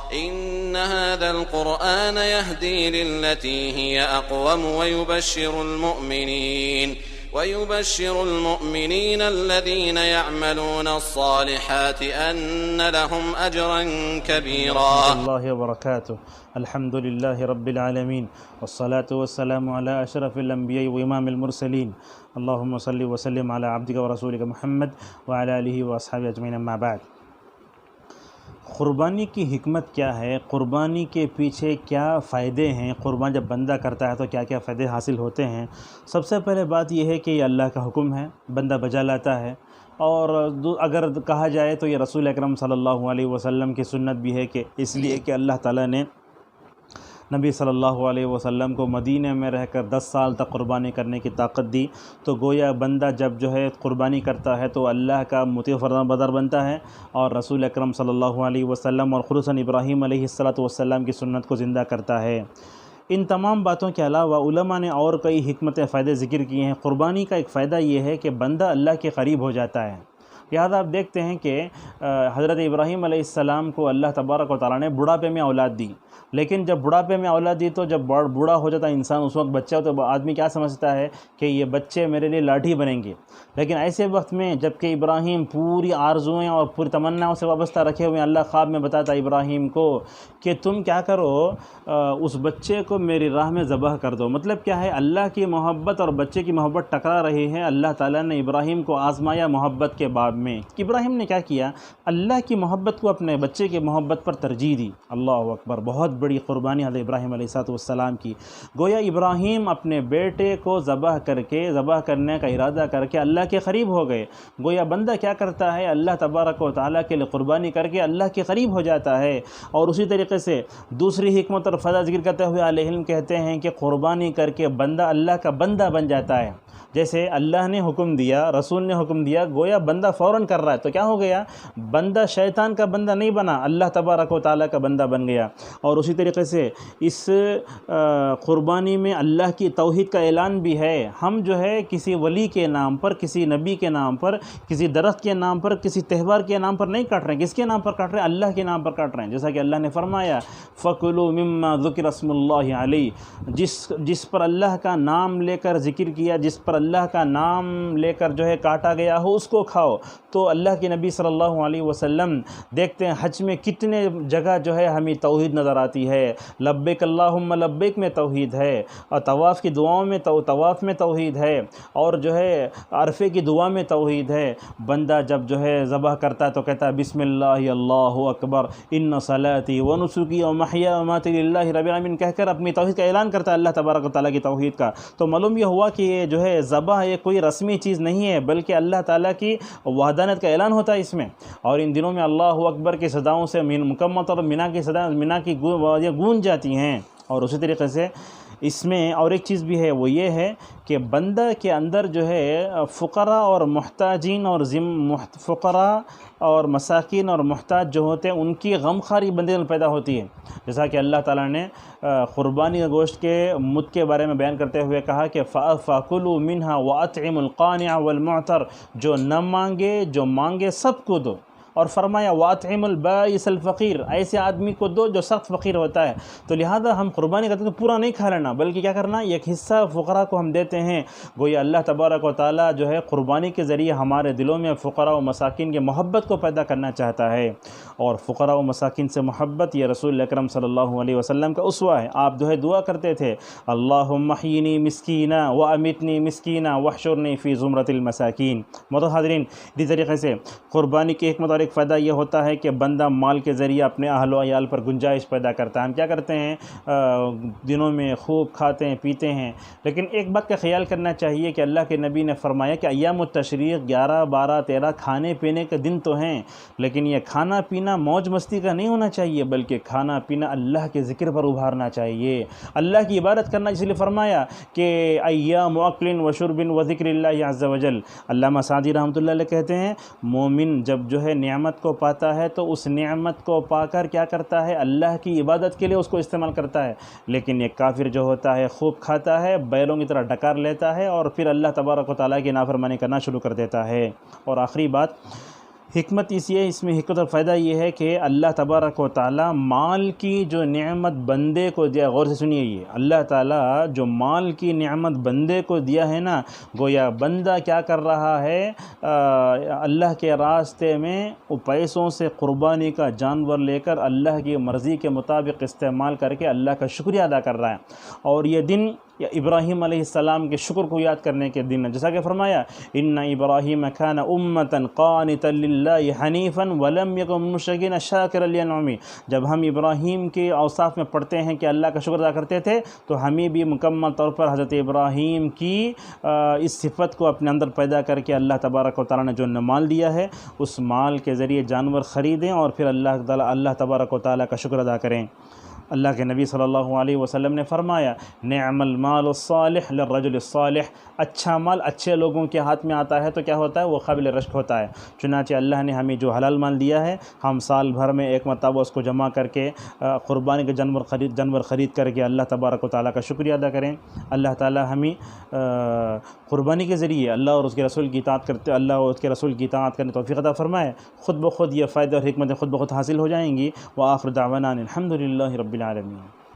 إن هذا القرآن يهدي للتي هي أقوم ويبشر المؤمنين الذين يعملون الصالحات أن لهم أجرا كبيرا. الله وبركاته. الحمد لله رب العالمين والصلاة والسلام على أشرف الأنبياء وإمام المرسلين. اللهم صل وسلم على عبدك ورسولك محمد وعلى آله وأصحابه أجمعين. أما بعد، قربانی کی حکمت کیا ہے؟ قربانی کے پیچھے کیا فائدے ہیں؟ قربان جب بندہ کرتا ہے تو کیا کیا فائدے حاصل ہوتے ہیں؟ سب سے پہلے بات یہ ہے کہ یہ اللہ کا حکم ہے، بندہ بجا لاتا ہے، اور اگر کہا جائے تو یہ رسول اکرم صلی اللہ علیہ وسلم کی سنت بھی ہے، کہ اس لیے کہ اللہ تعالیٰ نے نبی صلی اللہ علیہ وسلم کو مدینہ میں رہ کر 10 سال تک قربانی کرنے کی طاقت دی، تو گویا بندہ جب جو ہے قربانی کرتا ہے تو اللہ کا مطیع فرما بردار بنتا ہے، اور رسول اکرم صلی اللہ علیہ وسلم اور خصوصاً ابراہیم علیہ السلام کی سنت کو زندہ کرتا ہے۔ ان تمام باتوں کے علاوہ علماء نے اور کئی حکمت فائدے ذکر کیے ہیں۔ قربانی کا ایک فائدہ یہ ہے کہ بندہ اللہ کے قریب ہو جاتا ہے۔ لہٰذا آپ دیکھتے ہیں کہ حضرت ابراہیم علیہ السلام کو اللہ تبارک و تعالیٰ نے بڑھاپے میں اولاد دی، لیکن جب بڑھاپے میں اولاد دی تو جب بوڑھا ہو جاتا انسان، اس وقت بچہ تو آدمی کیا سمجھتا ہے کہ یہ بچے میرے لیے لاٹھی بنیں گے، لیکن ایسے وقت میں جب کہ ابراہیم پوری آرزوئیں اور پوری تمناؤں سے وابستہ رکھے ہوئے، اللہ خواب میں بتاتا ابراہیم کو کہ تم کیا کرو، اس بچے کو میری راہ میں ذبح کر دو۔ مطلب کیا ہے؟ اللہ کی محبت اور بچے کی محبت ٹکرا رہی ہے۔ اللہ تعالیٰ نے ابراہیم کو آزمایا محبت کے باب میں۔ ابراہیم نے کیا کیا؟ اللہ کی محبت کو اپنے بچے کی محبت پر ترجیح دی۔ اللہ اکبر! بہت بڑی قربانی حضرت ابراہیم علیہ السلام کی۔ گویا ابراہیم اپنے بیٹے کو ذبح کرنے کا ارادہ کر کے اللہ کے قریب ہو گئے۔ گویا بندہ کیا کرتا ہے؟ اللہ تبارک و تعالیٰ کے لیے قربانی کر کے اللہ کے قریب ہو جاتا ہے۔ اور اسی طریقے سے دوسری حکمت اور فائدہ ذکر کرتے ہوئے اہل علم کہتے ہیں کہ قربانی کر کے بندہ اللہ کا بندہ بن جاتا ہے۔ جیسے اللہ نے حکم دیا، رسول نے حکم دیا، گویا بندہ فوراً کر رہا ہے، تو کیا ہو گیا؟ بندہ شیطان کا بندہ نہیں بنا، اللہ تبارک و تعالیٰ کا بندہ بن گیا۔ اور اسی طریقے سے اس قربانی میں اللہ کی توحید کا اعلان بھی ہے۔ ہم جو ہے کسی ولی کے نام پر، کسی نبی کے نام پر، کسی درخت کے نام پر، کسی تہوار کے نام پر نہیں کاٹ رہے ہیں۔ کس کے نام پر کاٹ رہے ہیں؟ اللہ کے نام پر کاٹ رہے ہیں، جیسا کہ اللہ نے فرمایا فَكُلُوا مِمَّا ذُكِرَ اسْمُ اللَّهِ عَلَيْهِ، جس پر اللہ کا نام لے کر ذکر کیا، جس پر اللہ کا نام لے کر جو ہے کاٹا گیا ہو، اس کو کھاؤ۔ تو اللہ کے نبی صلی اللہ علیہ وسلم دیکھتے ہیں حج میں کتنے جگہ جو ہے ہمیں توحید نظر آتی ہے۔ لبیک اللہم لبیک میں توحید ہے، اور طواف کی دعاؤں میں طواف میں توحید ہے، اور جو ہے عرفے کی دعا میں توحید ہے۔ بندہ جب جو ہے ذبح کرتا ہے تو کہتا ہے بسم اللہ اللہ اکبر ان صلاتی و نسکی و محیا و ماتی للہ رب العالمین کہہ کر اپنی توحید کا اعلان کرتا ہے، اللہ تبارک و تعالیٰ کی توحید کا۔ تو معلوم یہ ہوا کہ یہ جو ہے ذبح یہ کوئی رسمی چیز نہیں ہے، بلکہ اللہ تعالیٰ کی وحدانیت کا اعلان ہوتا ہے اس میں۔ اور ان دنوں میں اللہ اکبر کی صداؤں سے مکمل طور پر مینا کی گونج جاتی ہیں۔ اور اسی طریقے سے اس میں اور ایک چیز بھی ہے، وہ یہ ہے کہ بندہ کے اندر جو ہے فقراء اور محتاجین اور فقراء اور مساکین اور محتاج جو ہوتے ہیں ان کی غمخواری بندے میں پیدا ہوتی ہے، جیسا کہ اللہ تعالیٰ نے قربانی کے گوشت کے مد کے بارے میں بیان کرتے ہوئے کہا کہ فَكُلُوا مِنْهَا وَأَطْعِمُوا الْقَانِعَ وَالْمُعْتَرَ، جو نہ مانگے جو مانگے سب کو دو، اور فرمایا وَأَطْعِمُوا الْبَائِسَ الْفَقِيرَ، ایسے آدمی کو دو جو سخت فقیر ہوتا ہے۔ تو لہذا ہم قربانی کرتے ہیں تو پورا نہیں کھا لینا، بلکہ کیا کرنا؟ ایک حصہ فقراء کو ہم دیتے ہیں۔ گویا اللہ تبارک و تعالیٰ جو ہے قربانی کے ذریعے ہمارے دلوں میں فقراء و مساکین کی محبت کو پیدا کرنا چاہتا ہے، اور فقراء و مساکین سے محبت یہ رسول اکرم صلی اللہ علیہ وسلم کا اسوہ ہے۔ آپ جو ہے دعا کرتے تھے اللہم احیینی مسکینا وامتنی مسکینا واحشرنی فی زمرۃ المساکین۔ محترم حاضرین، اسی طریقے سے قربانی کی حکمت اور ایک فائدہ یہ ہوتا ہے کہ بندہ مال کے ذریعے اپنے اہل و عیال پر گنجائش پیدا کرتا ہے۔ ہم کیا کرتے ہیں؟ دنوں میں خوب کھاتے ہیں پیتے ہیں، لیکن ایک بات کا خیال کرنا چاہیے کہ اللہ کے نبی نے فرمایا کہ ایام التشریق 11 12 13 کھانے پینے کے دن تو ہیں، لیکن یہ کھانا پینا موج مستی کا نہیں ہونا چاہیے، بلکہ کھانا پینا اللہ کے ذکر پر ابھارنا چاہیے، اللہ کی عبادت کرنا، اس لیے فرمایا کہ ایام اکل و شرب و ذکر اللہ عز وجل۔ علامہ سعدی رحمۃ اللہ علیہ کہتے ہیں مومن جب جو ہے نعمت کو پاتا ہے تو اس نعمت کو پا کر کیا کرتا ہے؟ اللہ کی عبادت کے لیے اس کو استعمال کرتا ہے، لیکن یہ کافر جو ہوتا ہے خوب کھاتا ہے، بیلوں کی طرح ڈکار لیتا ہے، اور پھر اللہ تبارک و تعالیٰ کی نافرمانی کرنا شروع کر دیتا ہے۔ اور آخری بات، حکمت اس میں حکمت اور فائدہ یہ ہے کہ اللہ تبارک و تعالیٰ مال کی جو نعمت بندے کو دیا، غور سے سنیے، یہ اللہ تعالیٰ جو مال کی نعمت بندے کو دیا ہے نا، گویا بندہ کیا کر رہا ہے، اللہ کے راستے میں وہ پیسوں سے قربانی کا جانور لے کر اللہ کی مرضی کے مطابق استعمال کر کے اللہ کا شکریہ ادا کر رہا ہے۔ اور یہ دن ابراہیم علیہ السلام کے شکر کو یاد کرنے کے دن ہے، جیسا کہ فرمایا ان ابراہیم کان امتا قانتا للہ حنیفا ولم یکن من المشرکین شاکرا لانعمہ۔ جب ہم ابراہیم کے اوصاف میں پڑھتے ہیں کہ اللہ کا شکر ادا کرتے تھے، تو ہمیں بھی مکمل طور پر حضرت ابراہیم کی اس صفت کو اپنے اندر پیدا کر کے اللہ تبارک و تعالیٰ نے جو مال دیا ہے، اس مال کے ذریعے جانور خریدیں اور پھر اللہ تبارک و تعالیٰ کا شکر ادا کریں۔ اللہ کے نبی صلی اللہ علیہ وسلم نے فرمایا نعم المال الصالح للرجل الصالح، اچھا مال اچھے لوگوں کے ہاتھ میں آتا ہے تو کیا ہوتا ہے، وہ قابل رشک ہوتا ہے۔ چنانچہ اللہ نے ہمیں جو حلال مال دیا ہے، ہم سال بھر میں ایک مرتبہ اس کو جمع کر کے قربانی کے جانور خرید کر کے اللہ تبارک و تعالیٰ کا شکریہ ادا کریں۔ اللہ تعالیٰ ہمیں قربانی کے ذریعے اللہ اور اس کے رسول کی اطاعت کرتے، اللہ اور اس کے رسول کی اطاعت کرنے توفیق عطا فرمائے۔ خود بخود یہ فائدے اور حکمتیں خود بخود حاصل ہو جائیں گی۔ وآخر دعوانا الحمد للہ رب العالمین۔